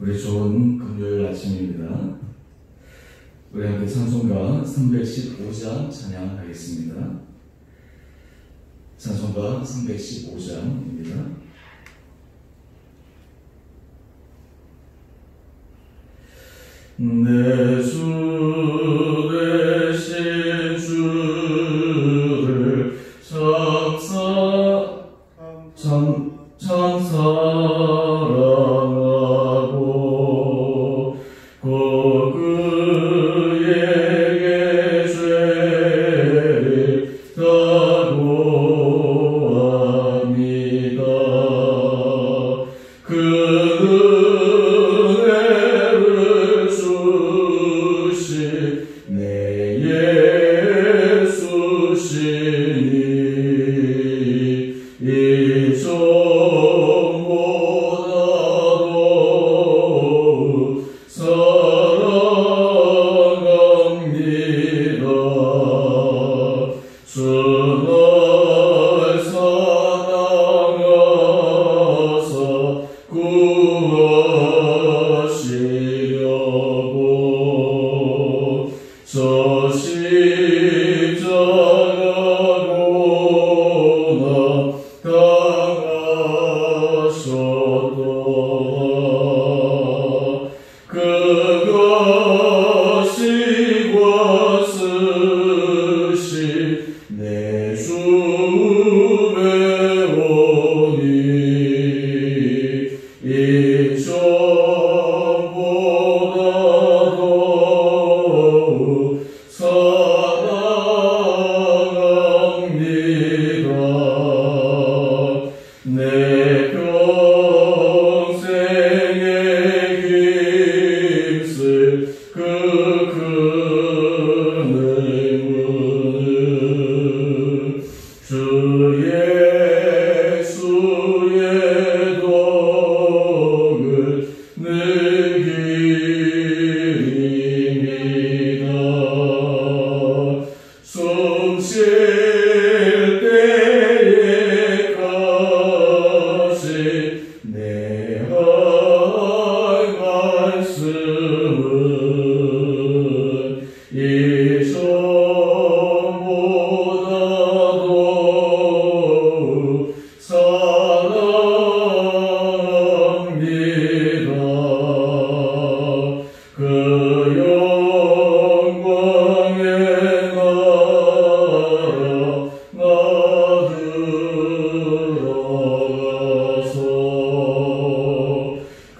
우리 좋은 금요일 아침입니다. 우리 함께 찬송가 315장 찬양하겠습니다. 찬송가 315장입니다. 내 주 되신 주를 참 사랑하고 곧 그에게 죄를 다고합니다. 그 은혜를 주신 내 예수시니 이 정보다도 사랑합니다. 주 날 사랑하사 구하시려고 저 십자가로나 당하셨도다. 그것이 과스시 내 주의 오니 이 정보다도 사랑합니다. 내 평생의 힘쓸 그 큰 의무는 주 예수의 덕을 느끼리이다. 숨 쉴 때에까지 내 할 말씀은 이 정보다도 사랑합니다. 그 영광의 나라 나 들어가서 그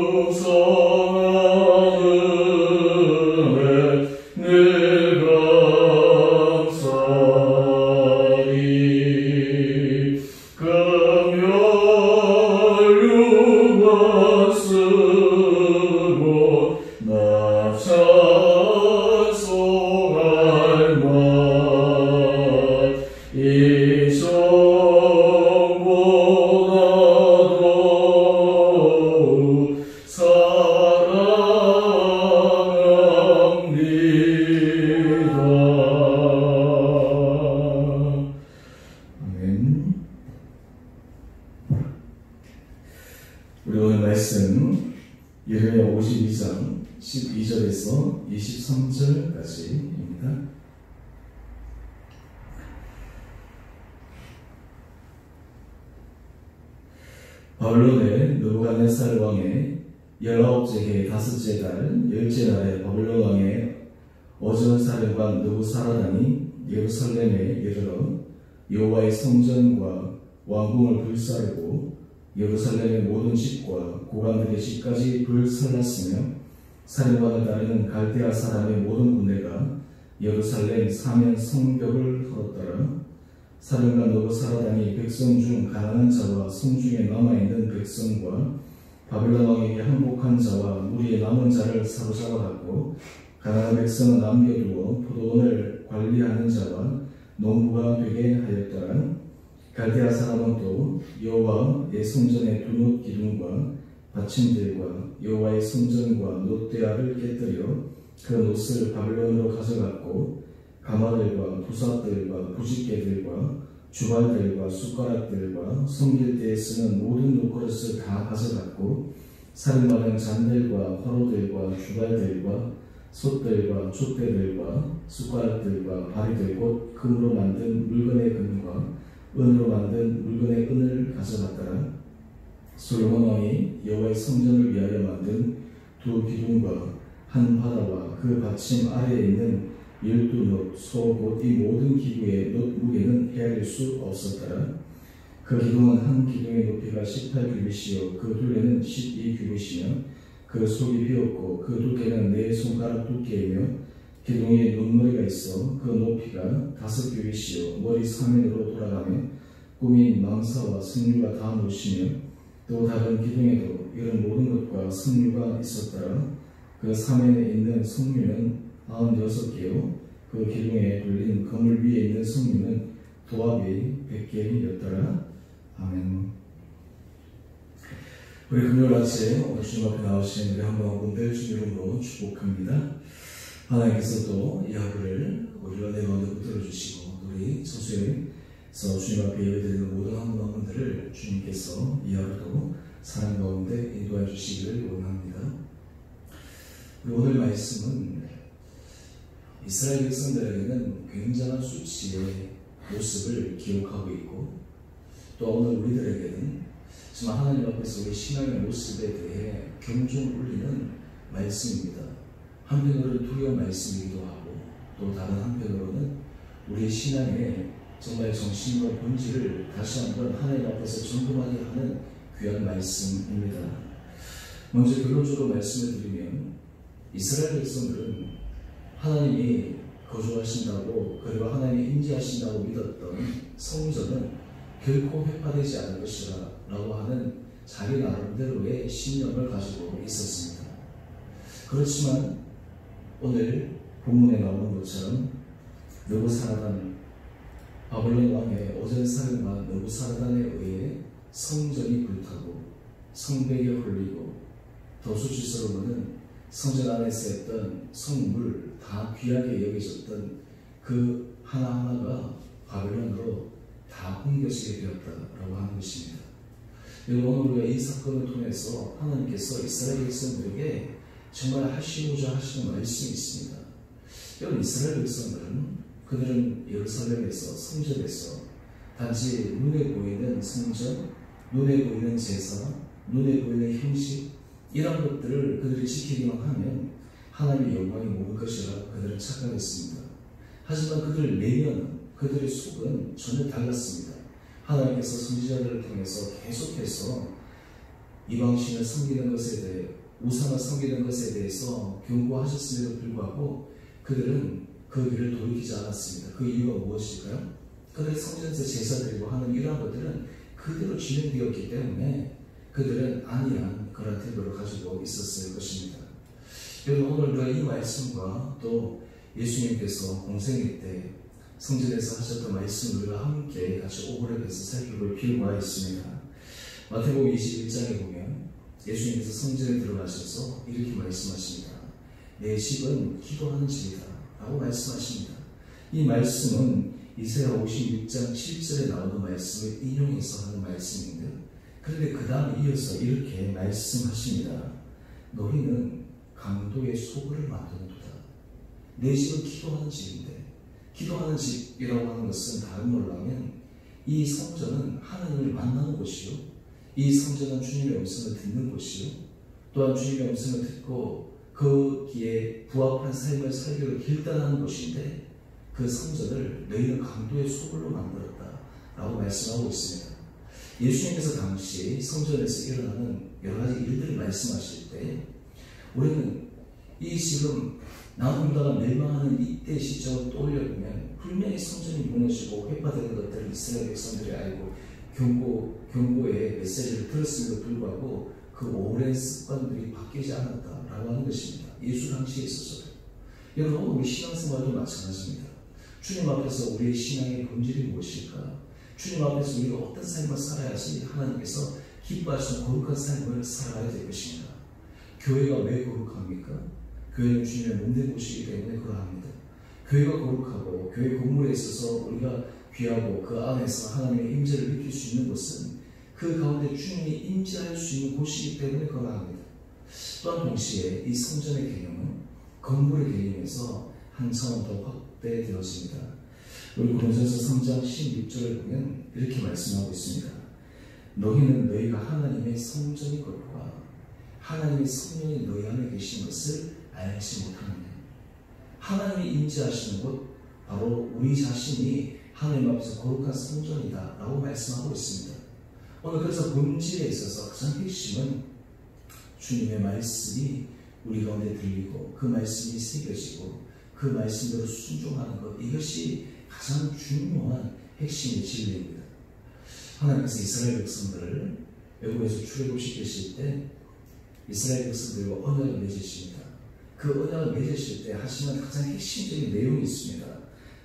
풍성한 은혜 늘 감사리. 금요일만 쓰고 나 찬송할 말 이 정보다도 사랑합니다. 아멘. 우리 오늘 말씀 예레미야 52장 12절에서 23절까지입니다. 바벨론의 느부갓네살 왕의 19째 해 다섯째 달 10째 날에 바벨론 왕의 어전사령관 느부사라단이 예루살렘에 이르러 여호와의 성전과 왕궁을 불사르고 예루살렘의 모든 집과 고관들의 집까지 불살랐으며 사령관을 따르는 갈대아 사람의 모든 군대가 예루살렘 사면 성벽을 헐었더라. 사령관 느부사라단이 백성 중 가난한 자와 성중에 남아있는 백성과 바벨론 왕에게 항복한 자와 무리의 남은 자를 사로잡아갔고 가난한 백성은 남겨두어 포도원을 관리하는 자와 농부가 되게 하였더라. 갈대아 사람은 또 여호와의 성전의 두nud 기둥과 받침들과 여호와의 성전과 놋대야를 깨뜨려 그 놋을 바벨론으로 가져갔고 가마들과 부사들과 부집개들과 주발들과 숟가락들과 섬길 때에 쓰는 모든 옷그릇을 다 가져갔고 살인마는 잔들과 화로들과 주발들과 솥들과 촛대들과 숟가락들과 바리들 곧 금으로 만든 물건의 금과 은으로 만든 물건의 은을 가져갔더라. 솔로몬 왕이 여호와의 성전을 위하여 만든 두 기둥과 한 바다와 그 받침 아래에 있는 12놋, 소, 곧 이 모든 기구의 놋 무게는 헤아릴 수 없었더라. 그 기둥은 한 기둥의 높이가 18규빗이요 그 둘레는 12규빗이며 그 속이 비었고 그 두께는 4손가락 두께이며 기둥에 놋머리가 있어 그 높이가 5규빗이요 머리 사면으로 돌아가며 꾸민 망사와 석류가 다 놓으시며 또 다른 기둥에도 이런 모든 것과 석류가 있었더라. 그 사면에 있는 석류는 96개요 그 기둥에 돌린 그물 위에 있는 석류는 도합이 100개이었더라. 아멘. 우리 금요일 아침 오늘 주님 앞에 나오신 우리 한번분들 주님 이름으로 축복합니다. 하나님께서 또 이 하루를 우리가 내 가운데 붙들어주시고 우리 소수에서 주님 앞에 예배드리는 모든 한분들을 주님께서 이 하루도 사랑 가운데 인도해 주시기를 원합니다. 오늘 말씀은 이스라엘 백성들에게는 굉장한 수치의 모습을 기록하고 있고 또 오늘 우리들에게는 정말 하나님 앞에서 우리 신앙의 모습에 대해 경종을 울리는 말씀입니다. 한편으로는 두려운 말씀이기도 하고 또 다른 한편으로는 우리의 신앙의 정말 정신과 본질을 다시 한번 하나님 앞에서 점검하게 하는 귀한 말씀입니다. 먼저 결론적으로 말씀을 드리면 이스라엘 백성들은 하나님이 거주하신다고 그리고 하나님이 임재하신다고 믿었던 성전은 결코 회파되지 않을 것이라 라고 하는 자기 나름대로의 신념을 가지고 있었습니다. 그렇지만 오늘 본문에 나오는 것처럼 느부사라단 바벨론 왕의 오전사령관 느부사라단에 의해 성전이 불타고 성벽이 홀리고 더 수치스러워는 성전 안에서 했던 성물 다 귀하게 여겨졌던 그 하나하나가 바벨론으로 다 옮겨지게 되었다라고 하는 것입니다. 오늘 우리가 이 사건을 통해서 하나님께서 이스라엘 백성들에게 정말 하시고자 하시는 말씀이 있습니다. 여러분, 이스라엘 백성들은 그들은 예루살렘에서 성전에서 단지 눈에 보이는 성전, 눈에 보이는 제사, 눈에 보이는 형식 이런 것들을 그들이 지키기만 하면 하나님의 영광이 모을 것이라 그들은 착각했습니다. 하지만 그들의 내면은 그들의 속은 전혀 달랐습니다. 하나님께서 선지자들을 통해서 계속해서 이방신을 섬기는 것에 대해 우상을 섬기는 것에 대해서 경고하셨음에도 불구하고 그들은 그 길을 돌이키지 않았습니다. 그 이유가 무엇일까요? 그들의 성전에서 제사드리고 하는 이러한 것들은 그대로 진행되었기 때문에 그들은 안일한 그런 태도를 가지고 있었을 것입니다. 여러분, 오늘 우리가 이 말씀과 또 예수님께서 공생일 때 성전에서 하셨던 말씀을 우리가 함께 같이 오버랩해서 살펴볼 필요가 있습니다. 마태복음 21장에 보면 예수님께서 성전에 들어가셔서 이렇게 말씀하십니다. 내 집은 기도하는 집이다 라고 말씀하십니다. 이 말씀은 이사야 56장 7절에 나오는 말씀을 인용해서 하는 말씀인데, 그런데 그 다음에 이어서 이렇게 말씀하십니다. 너희는 강도의 소굴을 만드는도다. 내 집은 기도하는 집인데, 기도하는 집이라고 하는 것은 다른 말로 하면 이 성전은 하나님을 만나는 곳이요, 이 성전은 주님의 음성을 듣는 곳이요, 또한 주님의 음성을 듣고 거기에 부합한 삶을 살기로 결단하는 곳인데, 그 성전을 너희는 강도의 소굴로 만들었다 라고 말씀하고 있습니다. 예수님께서 당시 성전에서 일어나는 여러 가지 일들을 말씀하실 때 우리는 이 지금 나누다가 멸망하는 이때 시점을 떠올려보면 분명히 성전이 무너지고 회파되는 것들을 이스라엘 백성들이 알고 경고의 메시지를 들었음에도 불구하고 그 오랜 습관들이 바뀌지 않았다라고 하는 것입니다. 예수 당시에 있어서도. 여러분, 우리 신앙생활도 마찬가지입니다. 주님 앞에서 우리의 신앙의 본질이 무엇일까? 주님 앞에서 우리가 어떤 삶을 살아야지 하나님께서 기뻐하시는 거룩한 삶을 살아가야 될 것입니다. 교회가 왜 거룩합니까? 교회는 주님의 몸된 곳이기 때문에 그러합니다. 교회가 거룩하고 교회 건물에 있어서 우리가 귀하고 그 안에서 하나님의 임재를 느낄 수 있는 것은 그 가운데 주님이 임재할 수 있는 곳이기 때문에 그러합니다. 또한 동시에 이 성전의 개념은 건물의 개념에서 한 차원 더 확대되어집니다. 우리 고린도전서 3장 16절을 보면 이렇게 말씀하고 있습니다. 너희는 너희가 하나님의 성전인 것과 하나님의 성령이 너희 안에 계신 것을 알지 못하느냐. 하나님이 임재하시는 곳 바로 우리 자신이 하나님 앞에서 거룩한 성전이다 라고 말씀하고 있습니다. 오늘 그래서 본질에 있어서 가장 핵심은 주님의 말씀이 우리 가운데 들리고 그 말씀이 새겨지고 그 말씀대로 순종하는 것, 이것이 가장 중요한 핵심의 진리입니다. 하나님께서 이스라엘 백성들을 애굽에서 출애굽시키실 때 이스라엘 백성들과 언약을 맺으십니다. 그 언약을 맺으실 때 하시는 가장 핵심적인 내용이 있습니다.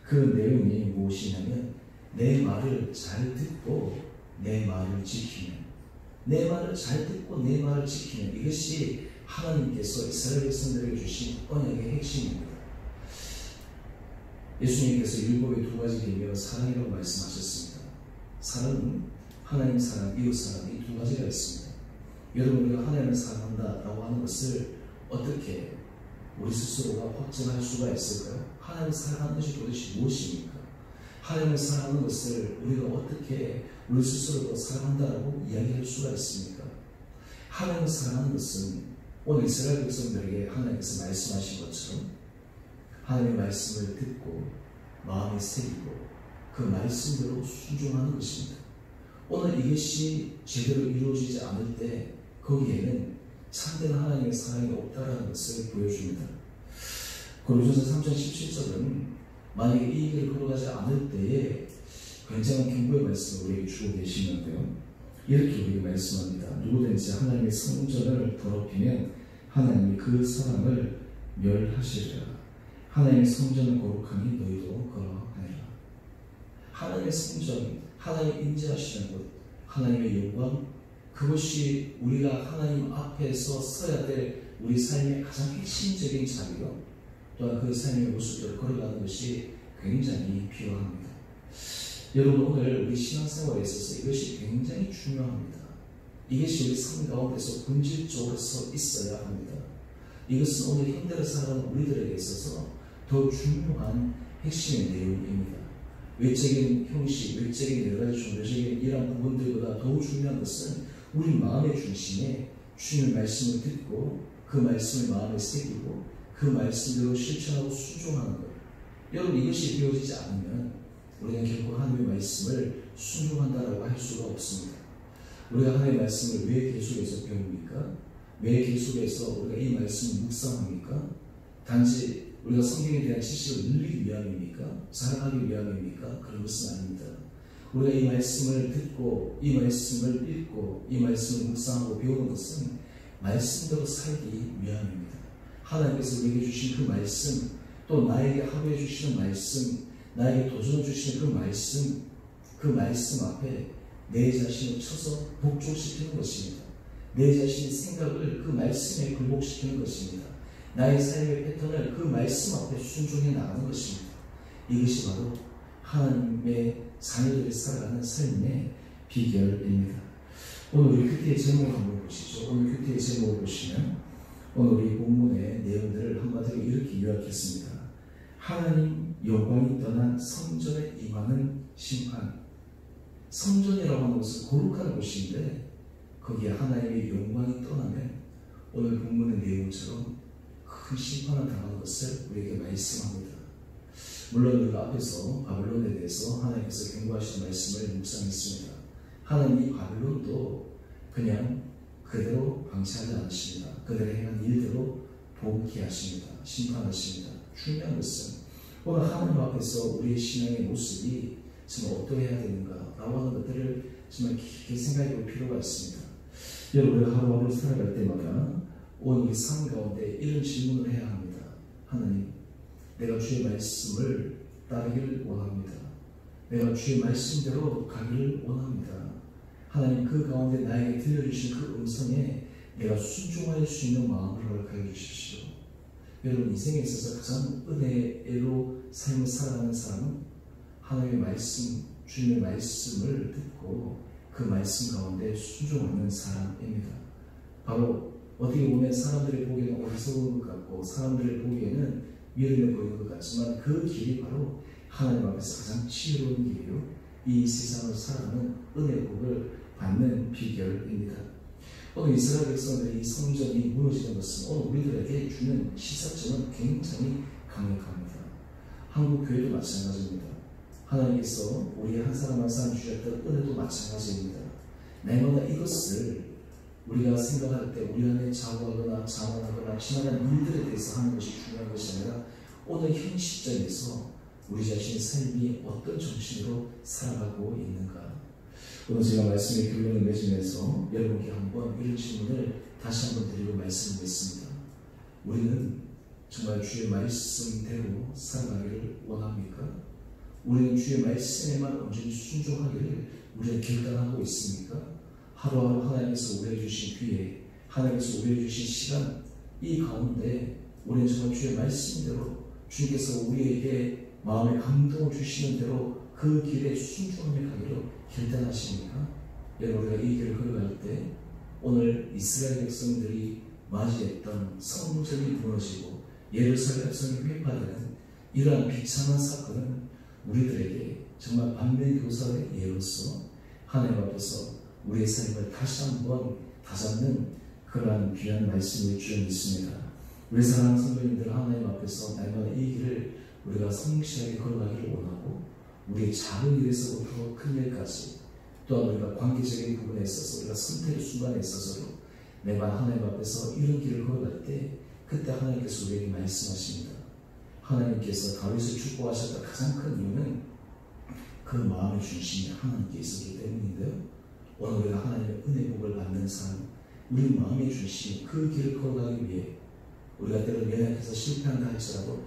그 내용이 무엇이냐면 내 말을 잘 듣고 내 말을 지키면, 내 말을 잘 듣고 내 말을 지키면, 이것이 하나님께서 이스라엘 백성들에게 주신 언약의 핵심입니다. 예수님께서 율법의 두 가지 계명은 사랑이라고 말씀하셨습니다. 사랑은 하나님 사랑, 이웃 사랑, 이 두 가지가 있습니다. 여러분, 우리가 하나님을 사랑한다라고 하는 것을 어떻게 우리 스스로가 확증할 수가 있을까요? 하나님을 사랑하는 것이 도대체 무엇입니까? 하나님을 사랑하는 것을 우리가 어떻게 우리 스스로도 사랑한다라고 이야기할 수가 있습니까? 하나님을 사랑하는 것은 오늘 이스라엘 백성들에게 하나님께서 말씀하신 것처럼 하나님의 말씀을 듣고 마음에 새기고 그 말씀대로 순종하는 것입니다. 오늘 이것이 제대로 이루어지지 않을 때 거기에는 참된 하나님의 사랑이 없다라는 것을 보여줍니다. 고린도전서 3장 17절은 만약에 이 길을 걸어가지 않을 때에 굉장한 경고의 말씀을 우리에게 주고 계시는데요. 이렇게 우리에게 말씀합니다. 누구든지 하나님의 성전을 더럽히면 하나님이 그 사람을 멸하시리라. 하나님의 성전을 거룩하니 너희도 그러하니라. 하나님의 성전, 하나님 임재하시는 곳, 하나님의 영광, 그것이 우리가 하나님 앞에서 서야 될 우리 삶의 가장 핵심적인 자리요. 또한 그 삶의 모습을 걸어가는 것이 굉장히 필요합니다. 여러분, 오늘 우리 신앙생활에 있어서 이것이 굉장히 중요합니다. 이것이 우리 삶 가운데서 본질적으로 있어야 합니다. 이것은 오늘 현대를 살아가는 우리들에게 있어서 더 중요한 핵심의 내용입니다. 외적인 형식, 외적인 여러 가지 종교적인 이러한 부분들보다 더 중요한 것은 우리 마음의 중심에 주님의 말씀을 듣고 그 말씀을 마음에 새기고 그 말씀대로 실천하고 순종하는 것. 여러분, 이것이 이루어지지 않으면 우리는 결코 하나님의 말씀을 순종한다라고 할 수가 없습니다. 우리가 하나님의 말씀을 왜 계속해서 배웁니까? 왜 계속해서 우리가 이 말씀을 묵상합니까? 단지 우리가 성경에 대한 지식을 늘리기 위함입니까? 사랑하기 위함입니까? 그런 것은 아닙니다. 우리가 이 말씀을 듣고 이 말씀을 읽고 이 말씀을 묵상하고 배우는 것은 말씀대로 살기 위함입니다. 하나님께서 우리에게 주신 그 말씀, 또 나에게 하루에 주시는 말씀, 나에게 도전을 주시는 그 말씀 앞에 내 자신을 쳐서 복종시키는 것입니다. 내 자신의 생각을 그 말씀에 굴복시키는 것입니다. 나의 삶의 패턴을 그 말씀 앞에 순종해 나가는 것입니다. 이것이 바로 하나님의 자녀들이 살아가는 삶의 비결입니다. 오늘 우리 큐티의 제목을 한번 보시죠. 오늘 큐티의 제목을 보시면 오늘 우리 본문의 내용들을 한마디로 이렇게 요약했습니다. 하나님 영광이 떠난 성전에 임하는 심판. 성전이라고 하는 것은 거룩한 곳인데 거기에 하나님의 영광이 떠나면 오늘 본문의 내용처럼 큰 심판을 당하는 것을 우리에게 말씀합니다. 물론 우리가 앞에서 바벨론에 대해서 하나님께서 경고하시는 말씀을 묵상했습니다. 하나님 이 바벨론도 그냥 그대로 방치하지 않으십니다. 그들의 행한 일대로 보게 하십니다. 심판하십니다. 중요한 것은 오늘 하나님 앞에서 우리의 신앙의 모습이 정말 어떠해야 되는가 라고 하는 것들을 정말 깊게 생각해 볼 필요가 있습니다. 여러분, 우리가 하루하루 살아갈 때마다 오늘 이 삶 가운데 이런 질문을 해야 합니다. 하나님, 내가 주의 말씀을 따르기를 원합니다. 내가 주의 말씀대로 가기를 원합니다. 하나님, 그 가운데 나에게 들려주신 그 음성에 내가 순종할 수 있는 마음을 허락하여 주십시오. 여러분, 인생에 있어서 가장 은혜로 삶을 살아가는 사람은 하나님의 말씀, 주님의 말씀을 듣고 그 말씀 가운데 순종하는 사람입니다. 바로 어떻게 보면 사람들이 보기에는 어리석은 것 같고 사람들이 보기에는 위험해 보이는 것 같지만 그 길이 바로 하나님 앞에서 가장 지혜로운 길이요, 이 세상을 살아가는 은혜의 복을 받는 비결입니다. 오늘 이스라엘 백성들이 이 성전이 무너지는 것은 오늘 우리들에게 주는 시사점은 굉장히 강력합니다. 한국 교회도 마찬가지입니다. 하나님께서 우리 한 사람 한 사람 주셨던 은혜도 마찬가지입니다. 내가 이것을 우리가 생각할 때 우리 안에 자고하거나 자만하거나 지나간 일들에 대해서 하는 것이 중요한 것이 아니라 오늘 현 시점에서 우리 자신의 삶이 어떤 정신으로 살아가고 있는가. 오늘 제가 말씀의 교훈을 맺으면서 여러분께 한번 이런 질문을 다시 한번 드리고 말씀을 맺습니다. 우리는 정말 주의 말씀대로 살아가기를 원합니까? 우리는 주의 말씀에만 온전히 순종하기를 우리는 결단하고 있습니까? 하루하루 하나님께서 우리에게 주신 기회, 하나님께서 우리에게 주신 시간, 이 가운데 우리는 정말 주의 말씀대로 주님께서 우리에게 마음의 감동을 주시는 대로 그 길에 순종하며 가기로 결단하십니까? 여러분, 우리가 이 길을 걸어갈 때 오늘 이스라엘 백성들이 맞이했던 성전이 무너지고 예루살렘 백성이 회파되는 이러한 비참한 사건은 우리들에게 정말 반면교사의 예로서 하나님 앞에서 우리의 삶을 다시 한번 다잡는 그러한 귀한 말씀을 줄 믿습니다. 우리 사랑하는 성도님들, 하나님 앞에서 날마다 이 길을 우리가 성실하게 걸어가기를 원하고 우리의 작은 일에서부터 큰 일까지 또한 우리가 관계적인 부분에 있어서 우리가 선택의 순간에 있어서도 매번 하나님 앞에서 이런 길을 걸어갈 때 그때 하나님께서 우리에게 말씀하십니다. 하나님께서 다윗을 축복하셨던 가장 큰 이유는 그 마음의 중심이 하나님께 있었기 때문인데요. 오늘 우리가 하나님의 은혜 복을 받는 삶, 우리 마음의 중심, 그 길을 걸어가기 위해 우리가 때로 연약해서 실패한다 할지라도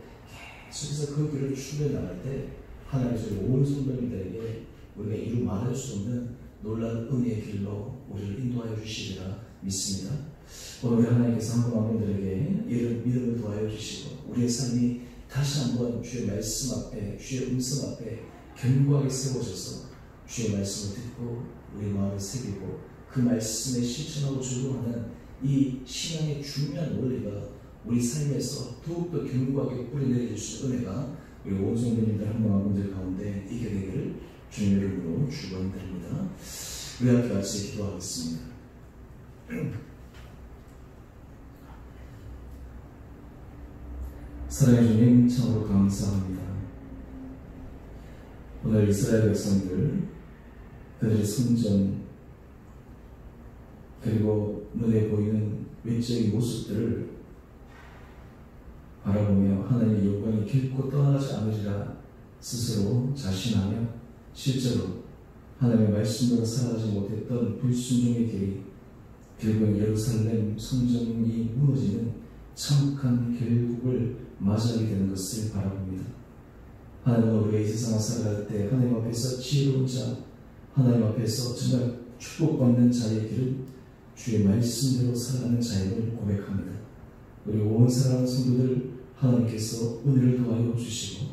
계속해서 그 길을 추구해 나갈 때 하나님께서 온 성도님들에게 우리가 이루 말할 수 없는 놀라운 은혜의 길로 우리를 인도하여 주시리라 믿습니다. 오늘 우리 하나님께서 한번 분들에게 이런 믿음을 도와여 주시고 우리의 삶이 다시 한번 주의 말씀 앞에, 주의 음성 앞에 견고하게 세워져서 주의 말씀을 듣고 우리 마음에 새기고 그 말씀에 실천하고 적용하는 이 신앙의 중요한 원리가 우리 삶에서 더욱더 견고하게 뿌리내릴 수 있는 은혜가 우리 온 성도님들 한 분 한 분들 가운데 있게 되기를 주님의 이름으로 축원드립니다. 우리 함께 같이 기도하겠습니다. 사랑해 주님, 참으로 감사합니다. 오늘 이스라엘 백성들, 그들의 성전, 그리고 눈에 보이는 외적인 모습들을 바라보며 하나님의 영광이 결코 떠나지 않으리라 스스로 자신하며 실제로 하나님의 말씀대로 살아가지 못했던 불순종의 길이 결국 예루살렘 성전이 무너지는 참혹한 결국을 맞이하게 되는 것을 바라봅니다. 하나님은 우리가 이 세상을 살아갈 때 하나님 앞에서 지혜로운 자, 하나님 앞에서 정말 축복받는 자의 길은 주의 말씀대로 살아가는 자임을 고백합니다. 우리 온 사랑하는 성도들, 하나님께서 은혜를 도와여 주시고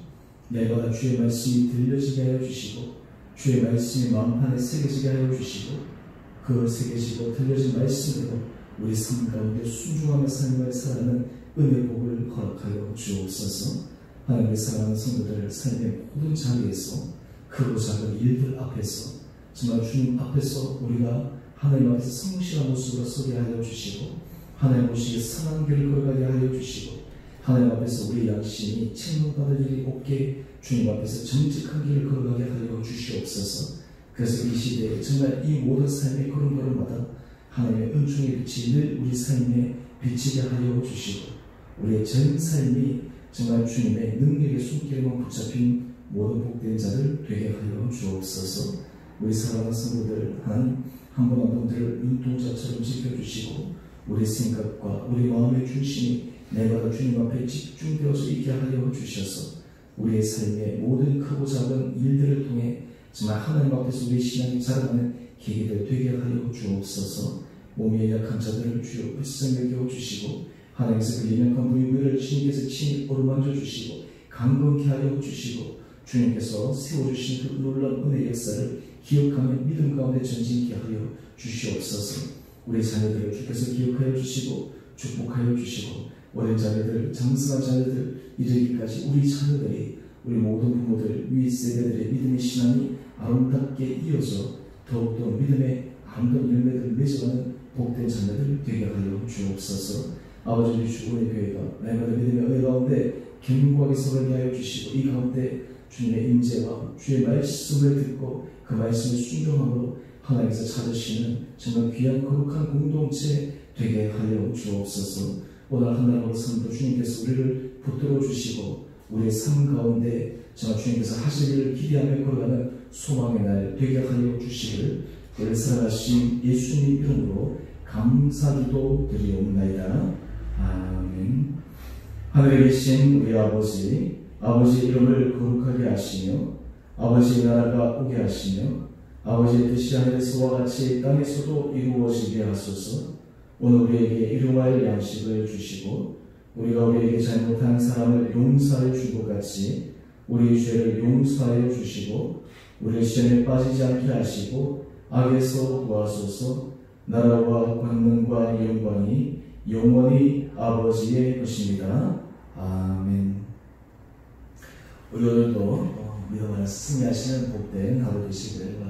내가 주의 말씀이 들려지게 하여 주시고 주의 말씀이 마음판에 새겨지게 하여 주시고 그 새겨지고 들려진 말씀대로 우리 삶 가운데 순종하며 삶을 살아가는 은혜 복을 허락하여 주옵소서. 하나님의 사랑하는 성도들 삶의 모든 자리에서 크고 작은 일들 앞에서 정말 주님 앞에서 우리가 하나님 앞에서 성실한 모습으로 서게 하여 주시고 하나님 보시기에 선한 길을 걸어가게 하여 주시고 하나님 앞에서 우리 양심이 책망받을 일이 없게 주님 앞에서 정직한 길을 걸어가게 하여 주시옵소서. 그래서 이 시대에 정말 이 모든 삶의 걸음걸음마다 하나님의 은총의 빛이 늘 우리 삶에 비치게 하여 주시고 우리의 전 삶이 정말 주님의 능력의 손길에만 붙잡힌 모든 복된 자를 되게 하여 주옵소서. 우리 사랑하는 성도들 하나님 한 분 한 분들을 눈동자처럼 지켜주시고 우리 생각과 우리 마음의 중심이 내가 주님 앞에 집중되어서 있게 하여 주셔서 우리의 삶의 모든 크고 작은 일들을 통해 정말 하나님 앞에서 우리 신앙이 자라나는 계기들 되게 하여 주옵소서. 몸에 약한 자들을 주여 불쌍히 여겨주시고 하나님께서 그 연약한 부위를 주님께서 친히 어루만져 주시고 강건케 하여 주시고 주님께서 세워주신 그 놀라운 은혜의 역사를 기억하며 믿음 가운데 전진케 하여 주시옵소서. 우리 자녀들을 주께서 기억하여 주시고 축복하여 주시고 어린 자녀들, 장성한 자녀들 이르기까지 우리 자녀들이 우리 모든 부모들, 윗세대들의 믿음의 신앙이 아름답게 이어져 더욱더 믿음의 아름다운 열매들을 맺어가는 복된 자녀들 되게 하여 주옵소서. 아버지 우리 주님의 교회가 날마다 믿음의 은혜 가운데 견고하게 서게 하여 주시고 이 가운데 주님의 임재와 주의 말씀을 듣고 그 말씀을 순종함으로 하나님께서 찾으시는 정말 귀한 거룩한 공동체 되게 하여 주옵소서. 오늘 하나님으로 삼도 주님께서 우리를 붙들어 주시고 우리의 삶 가운데 정말 주님께서 하실 일을 기대하며 걸어가는 소망의 날 되게 하여 주시기를 우리를 사랑하신 예수님 이름으로 감사기도 드리옵나이다. 아멘. 하늘에 계신 우리 아버지, 아버지의 이름을 거룩하게 하시며 아버지의 나라가 오게 하시며 아버지의 뜻이 하늘에서와 같이 땅에서도 이루어지게 하소서. 오늘 우리에게 일용할 양식을 주시고 우리가 우리에게 잘못한 사람을 용서하여 준 것 같이 우리의 죄를 용서하여 주시고 우리를 시험에 빠지지 않게 하시고 악에서 구하소서. 나라와 권능과 영광이 영원히 아버지의 것입니다. 아멘. 우리 오늘도 믿음 안에서 승리하시는 복된 하루 되시기를 바랍니다.